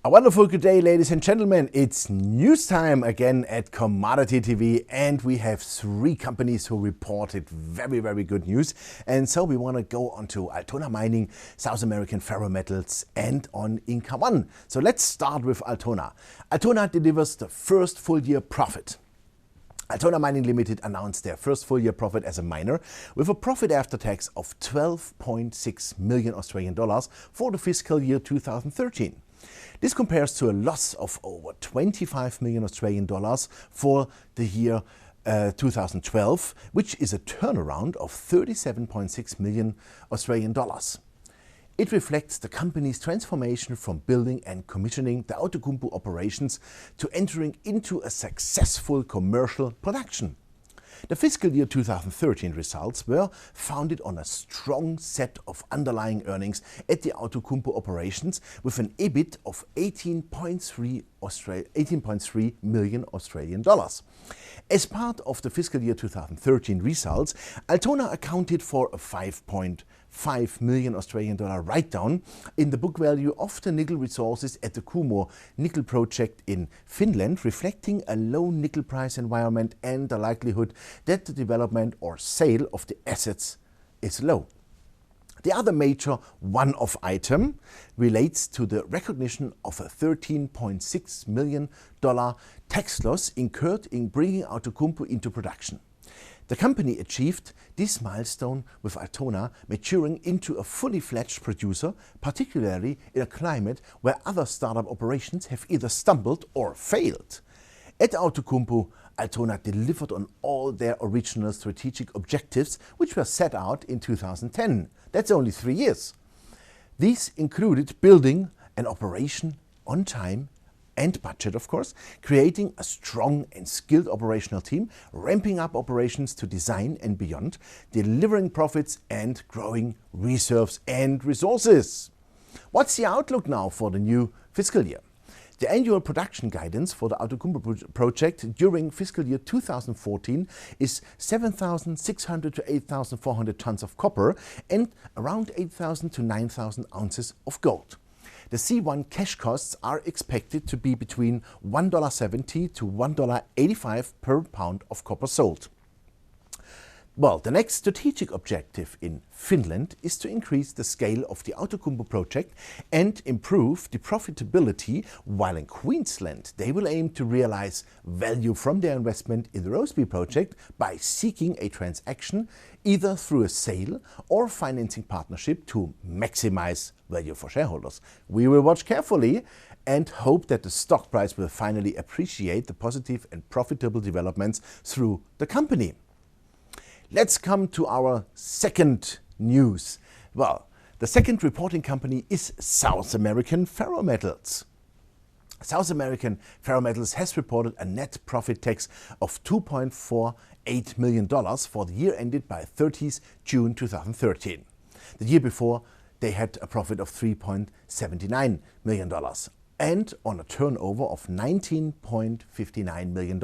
A wonderful good day, ladies and gentlemen. It's news time again at Commodity TV, and we have three companies who reported very good news. And so we want to go on to Altona Mining, South American Ferrometals, and on Inca 1. So let's start with Altona. Altona delivers the first full year profit. Altona Mining Limited announced their first full year profit as a miner with a profit after tax of 12.6 million Australian dollars for the fiscal year 2013. This compares to a loss of over 25 million Australian dollars for the year 2012, which is a turnaround of 37.6 million Australian dollars. It reflects the company's transformation from building and commissioning the Outokumpu operations to entering into a successful commercial production. The fiscal year 2013 results were founded on a strong set of underlying earnings at the Outokumpu operations with an EBIT of 18.3 million Australian dollars. As part of the fiscal year 2013 results, Altona accounted for a 5.5 million Australian dollar write-down in the book value of the nickel resources at the Kumo nickel project in Finland, reflecting a low nickel price environment and the likelihood that the development or sale of the assets is low. The other major one-off item relates to the recognition of a $13.6 million tax loss incurred in bringing Outokumpu into production. The company achieved this milestone with Altona maturing into a fully fledged producer, particularly in a climate where other startup operations have either stumbled or failed. At Outokumpu, Altona delivered on all their original strategic objectives, which were set out in 2010. That's only 3 years. These included building an operation on time and budget, of course, creating a strong and skilled operational team, ramping up operations to design and beyond, delivering profits and growing reserves and resources. What's the outlook now for the new fiscal year? The annual production guidance for the Outokumpu project during fiscal year 2014 is 7,600 to 8,400 tons of copper and around 8,000 to 9,000 ounces of gold. The C1 cash costs are expected to be between $1.70 to $1.85 per pound of copper sold. Well, the next strategic objective in Finland is to increase the scale of the Outokumpu project and improve the profitability, while in Queensland they will aim to realize value from their investment in the Roseby project by seeking a transaction either through a sale or financing partnership to maximize value for shareholders. We will watch carefully and hope that the stock price will finally appreciate the positive and profitable developments through the company. Let's come to our second news. Well, the second reporting company is South American Ferrometals. South American Ferrometals has reported a net profit tax of $2.48 million for the year ended by 30th June 2013. The year before, they had a profit of $3.79 million and on a turnover of $19.59 million.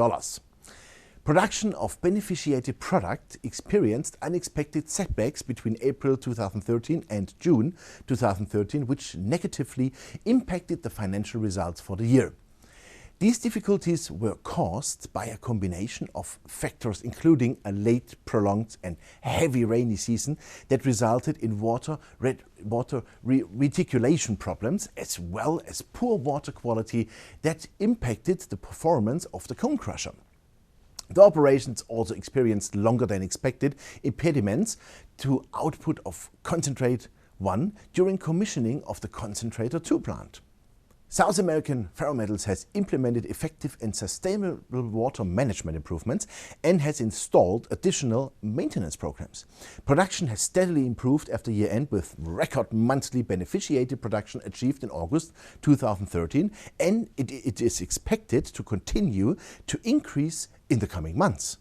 Production of beneficiated product experienced unexpected setbacks between April 2013 and June 2013, which negatively impacted the financial results for the year. These difficulties were caused by a combination of factors, including a late, prolonged and heavy rainy season that resulted in water reticulation problems, as well as poor water quality that impacted the performance of the cone crusher. The operations also experienced longer than expected impediments to output of Concentrate 1 during commissioning of the Concentrator 2 plant. South American Ferrometals has implemented effective and sustainable water management improvements and has installed additional maintenance programs. Production has steadily improved after year-end, with record monthly beneficiated production achieved in August 2013, and it is expected to continue to increase in the coming months.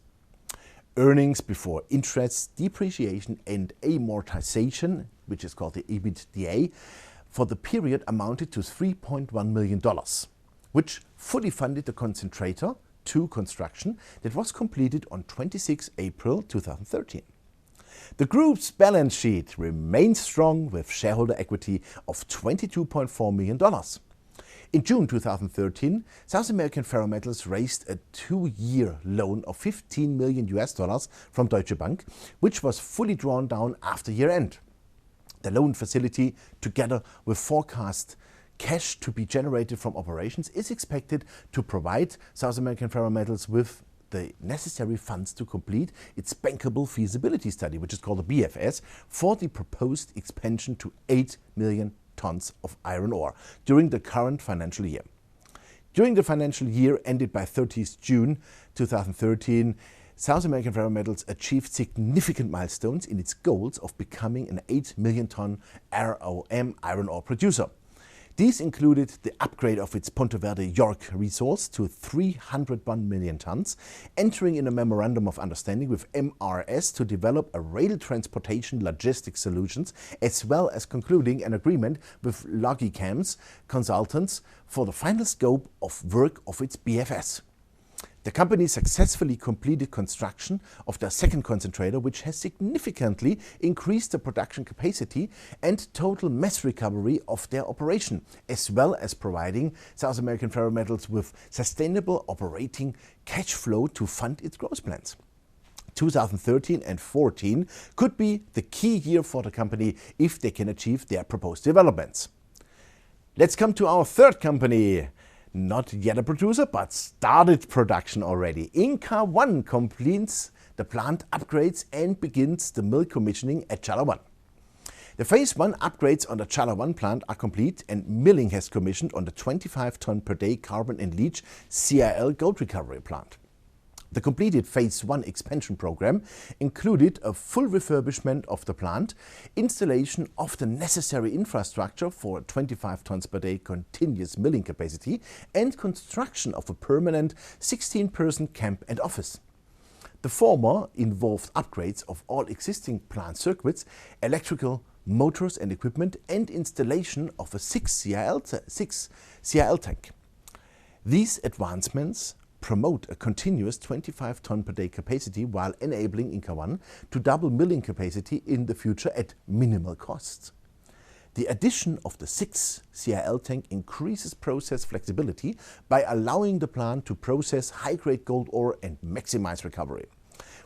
Earnings before interest, depreciation and amortization, which is called the EBITDA, for the period amounted to $3.1 million, which fully funded the Concentrator 2 construction that was completed on 26 April 2013. The group's balance sheet remains strong with shareholder equity of $22.4 million. In June 2013, South American Ferrometals raised a 2-year loan of $15 million from Deutsche Bank, which was fully drawn down after year-end. The loan facility, together with forecast cash to be generated from operations, is expected to provide South American Ferrometals with the necessary funds to complete its bankable feasibility study, which is called a BFS, for the proposed expansion to 8 million tons of iron ore during the current financial year. During the financial year ended by 30th June 2013, South American Ferrometals achieved significant milestones in its goals of becoming an 8 million ton ROM iron ore producer. These included the upgrade of its Ponte Verde York resource to 301 million tons, entering in a memorandum of understanding with MRS to develop a rail transportation logistics solutions, as well as concluding an agreement with Logicam's consultants for the final scope of work of its BFS. The company successfully completed construction of their second concentrator, which has significantly increased the production capacity and total mass recovery of their operation, as well as providing South American Ferrometals with sustainable operating cash flow to fund its growth plans. 2013 and 14 could be the key year for the company if they can achieve their proposed developments. Let's come to our third company. Not yet a producer, but started production already. Inca 1 completes the plant upgrades and begins the mill commissioning at Chala 1. The Phase 1 upgrades on the Chala 1 plant are complete, and milling has commissioned on the 25 ton per day carbon and leach CIL gold recovery plant. The completed Phase 1 expansion program included a full refurbishment of the plant, installation of the necessary infrastructure for 25 tons per day continuous milling capacity, and construction of a permanent 16-person camp and office. The former involved upgrades of all existing plant circuits, electrical, motors and equipment, and installation of a 6 CIL tank. These advancements promote a continuous 25 ton per day capacity while enabling Inca 1 to double milling capacity in the future at minimal costs. The addition of the 6 CIL tank increases process flexibility by allowing the plant to process high-grade gold ore and maximize recovery.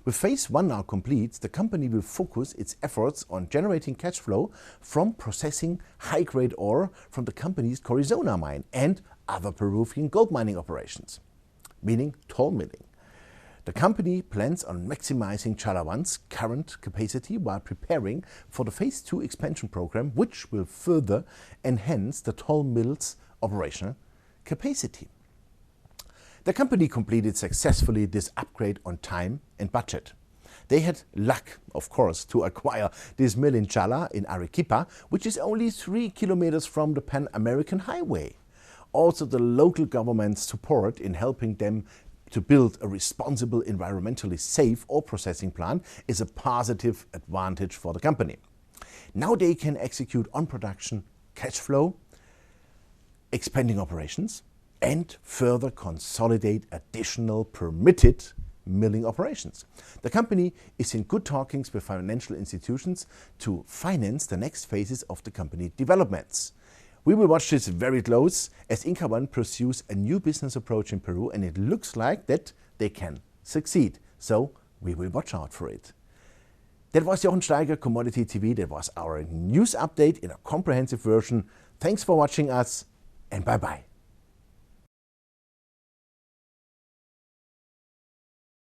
With Phase 1 now complete, the company will focus its efforts on generating cash flow from processing high-grade ore from the company's Corizona mine and other Peruvian gold mining operations, meaning toll milling. The company plans on maximizing Chala 1's current capacity while preparing for the Phase 2 expansion program, which will further enhance the toll mill's operational capacity. The company completed successfully this upgrade on time and budget. They had luck, of course, to acquire this mill in Chala in Arequipa, which is only 3 kilometers from the Pan-American Highway. Also, the local government's support in helping them to build a responsible, environmentally safe ore processing plant is a positive advantage for the company. Now they can execute on production, cash flow, expanding operations, and further consolidate additional permitted milling operations. The company is in good talkings with financial institutions to finance the next phases of the company developments. We will watch this very close as Inca 1 pursues a new business approach in Peru, and it looks like that they can succeed. So we will watch out for it. That was Jochen Staiger, Commodity TV. That was our news update in a comprehensive version. Thanks for watching us, and bye-bye.